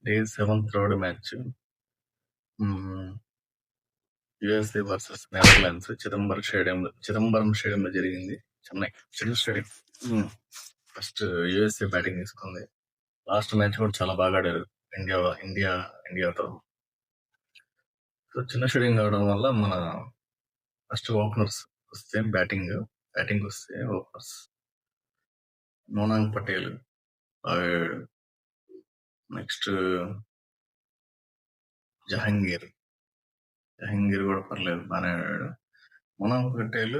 Day seventh road match USA versus Netherlands Chidambaram స్టేడియంలో జరిగింది. చిన్న స్టేడియం. ఫస్ట్ యుఎస్ఏ బ్యాటింగ్ తీసుకుంది. లాస్ట్ మ్యాచ్ కూడా చాలా బాగా ఆడారు ఇండియా ఇండియా ఇండియాతో. సో చిన్న స్టేడియం కావడం వల్ల మన ఫస్ట్ ఓపెనర్స్ వస్తే బ్యాటింగ్ వస్తే ఓపెనర్స్ మోనాంగ్ పటేల్ బాగా ఆడాడు. నెక్స్ట్ జహంగీర్ కూడా పర్లేదు, బాగానే ఆడాడు. మోనాంగ్ పటేల్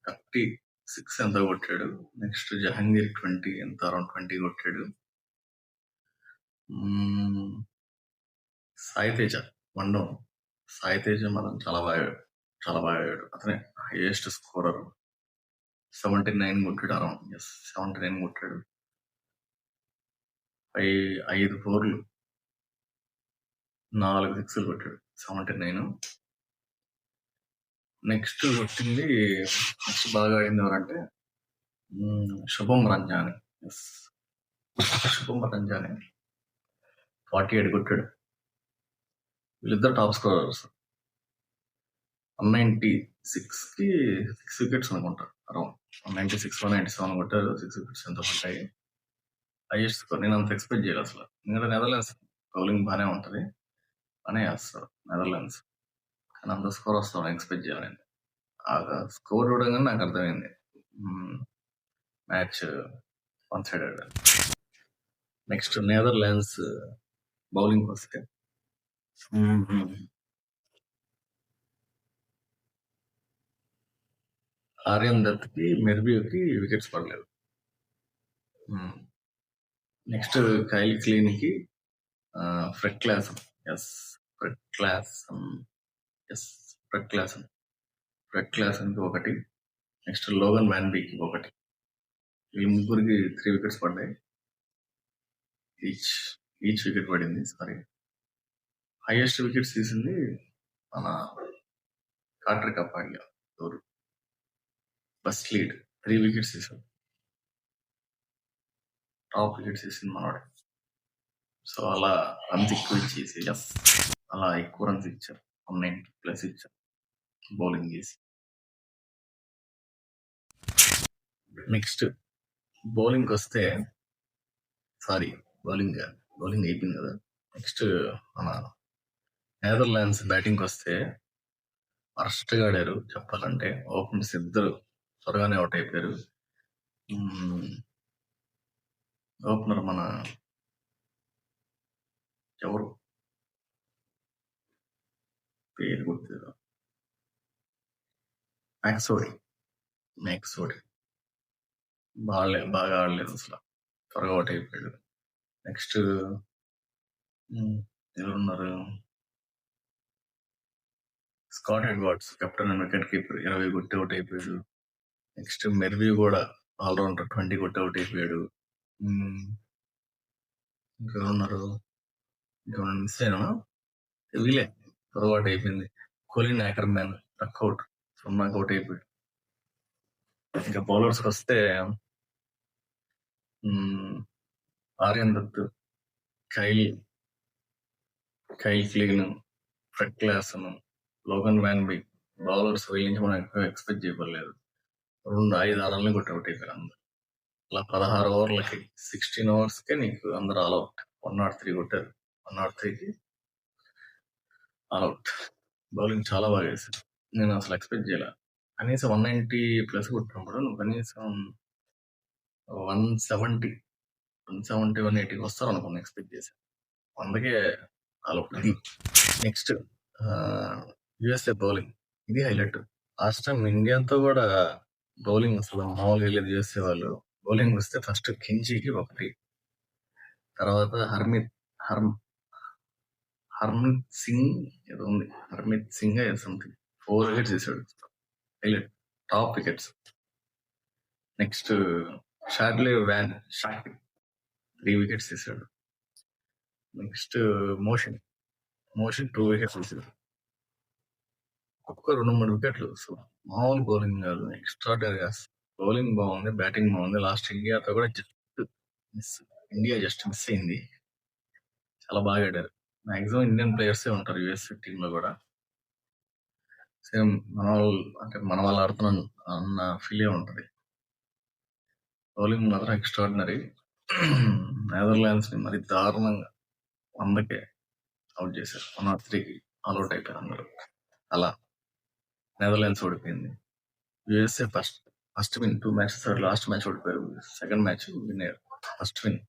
36 ఎంత కొట్టాడు. నెక్స్ట్ జహంగీర్ 20 ఎంత అరౌండ్ 20 కొట్టాడు. సాయితేజ మనం చాలా బాగా ఆడాడు. అతనే హైయెస్ట్ స్కోరర్, 79 కొట్టాడు. అరౌండ్ 79 కొట్టాడు. 5 4లు 4 6లు కొట్టాడు. 79. నెక్స్ట్ బాగా ఆడింది ఎవరంటే శుభం రంజాని 48 కొట్టాడు. వీళ్ళిద్దరు టాప్ స్కోరర్స్. 196 కి 6 వికెట్స్ అనుకుంటా. అరౌండ్ 196 197 కొట్టారు. 6 వికెట్స్ ఎంత పడ్డాయి. Highest score. నేను అంత ఎక్స్పెక్ట్ చేయాలి అసలు. ఎందుకంటే నెదర్లాండ్స్ బౌలింగ్ బాగానే ఉంటది, బాగానే వేస్తారు నెదర్లాండ్స్. కానీ అంత స్కోర్ వస్తాను ఎక్స్పెక్ట్ చేయాలి. ఆ స్కోర్ చూడగానే నాకు అర్థమైంది match one sided. Next Netherlands bowling వస్తే ఆర్యన్ దత్ కి మెర్వ్యూకి వికెట్స్ పడలేదు. నెక్స్ట్ కైల్ క్లీన్కి ఫ్రెడ్ క్లాసన్ కి 1. నెక్స్ట్ లోగన్ వ్యాన్బీకి 1. ఈ ముగ్గురికి 3 వికెట్స్ పడ్డాయి. ఈచ్ వికెట్ పడింది. సారీ, హైయెస్ట్ వికెట్స్ తీసింది మన Carter Kapadia. First lead 3 wickets తీసాడు. టాప్ వికెట్స్ తీసింది మనవాడు. సో అలా రన్స్ ఎక్కువ ఇచ్చేసి అలా ఎక్కువ రన్స్ ఇచ్చారు. 190+ ఇచ్చారు బౌలింగ్ చేసి. నెక్స్ట్ బౌలింగ్ వస్తే బౌలింగ్ అయిపోయింది కదా. నెక్స్ట్ మన నెదర్లాండ్స్ బ్యాటింగ్ వస్తే వరస్ట్ గా ఆడారు చెప్పాలంటే. ఓపెనర్స్ ఇద్దరు త్వరగానే అవుట్ అయిపోయారు. ఓపెనర్ మన ఎవరు పేరు గుర్తు, మ్యాక్సోడి బాగా ఆడలేదు అసలు, త్వరగా అవుట్ అయిపోయాడు. నెక్స్ట్ ఎవరున్నారు, Scott Edwards captain and wicket keeper 20 కొట్టి అవుట్ అయిపోయాడు. నెక్స్ట్ మెర్వ్యూ కూడా ఆల్రౌండర్ 20 కొట్టి అవుట్ అయిపోయాడు. ఇంకెవరున్నారు, మిస్ అయినా వీలే త్వరగా అవుట్ అయిపోయింది. కోలిన్ యాకర్మ్యాన్ టక్అవుట్ 0 అవుట్ అయిపోయాడు. ఇంకా బౌలర్స్కి వస్తే Aryan Dutt, Kyle Klein, Fred Klaassen, Logan వ్యాన్బీ బౌలర్స్ నుంచి మనం ఎక్కువ ఎక్స్పెక్ట్ చేయలేదు. 5-6 రన్లు కొట్టి అవుట్ అయిపోయారు అందరు. అలా 16 ఓవర్లకి 16 ఓవర్స్కే నీకు అందరు ఆల్అవుట్. 103 కొట్టారు. 103కి ఆల్అవుట్. బౌలింగ్ చాలా బాగా వేశారు. నేను అసలు ఎక్స్పెక్ట్ చేయలే. కనీసం 190+ కొట్టినప్పుడు నువ్వు కనీసం 170 180కి వస్తారు అనుకున్నా, ఎక్స్పెక్ట్ చేశాను. 100కే ఆల్అవుట్. నెక్స్ట్ యుఎస్ఏ బౌలింగ్, ఇది హైలైట్. లాస్ట్ టైం ఇండియాతో కూడా బౌలింగ్ అసలు మామూలుగా వెళ్ళేది యుఎస్ఏ వాళ్ళు. బౌలింగ్ వస్తే ఫస్ట్ కింజీకి 1, తర్వాత హర్మిత్ సింగ్ ఏదో ఉంది, సంథింగ్ 4 వికెట్స్ తీసాడు. Highlight, top wickets. నెక్స్ట్ షార్లే వ్యాన్ 3 వికెట్స్ తీసాడు. నెక్స్ట్ మోషన్ 2 వికెట్స్ తీసాడు. ఒక్క 2-3 వికెట్లు. సో మామూలు బౌలింగ్ కాదు, ఎక్స్ట్రాడనరీ. బౌలింగ్ బాగుంది, బ్యాటింగ్ బాగుంది. లాస్ట్ ఇండియాతో కూడా జస్ట్ మిస్ అయింది. చాలా బాగా ఆడారు. మాక్సిమం ఇండియన్ ప్లేయర్సే ఉంటారు యూఎస్ఏ టీంలో కూడా. సేమ్ మన వాళ్ళు అంటే మన వాళ్ళు ఆడుతున్నాం అన్న ఫీలే ఉంటది. బౌలింగ్ మాత్రం ఎక్స్ట్రాడినరీ. నెదర్లాండ్స్ ని మరి దారుణంగా 100కే అవుట్ చేశారు. 103కి ఆల్అౌట్ అయిపోయారు అందరూ. అలా నెదర్లాండ్స్ ఓడిపోయింది. USA first win 2 matches last match ఓడిపోయారు. సెకండ్ మ్యాచ్ విన్ అయ్యారు. First win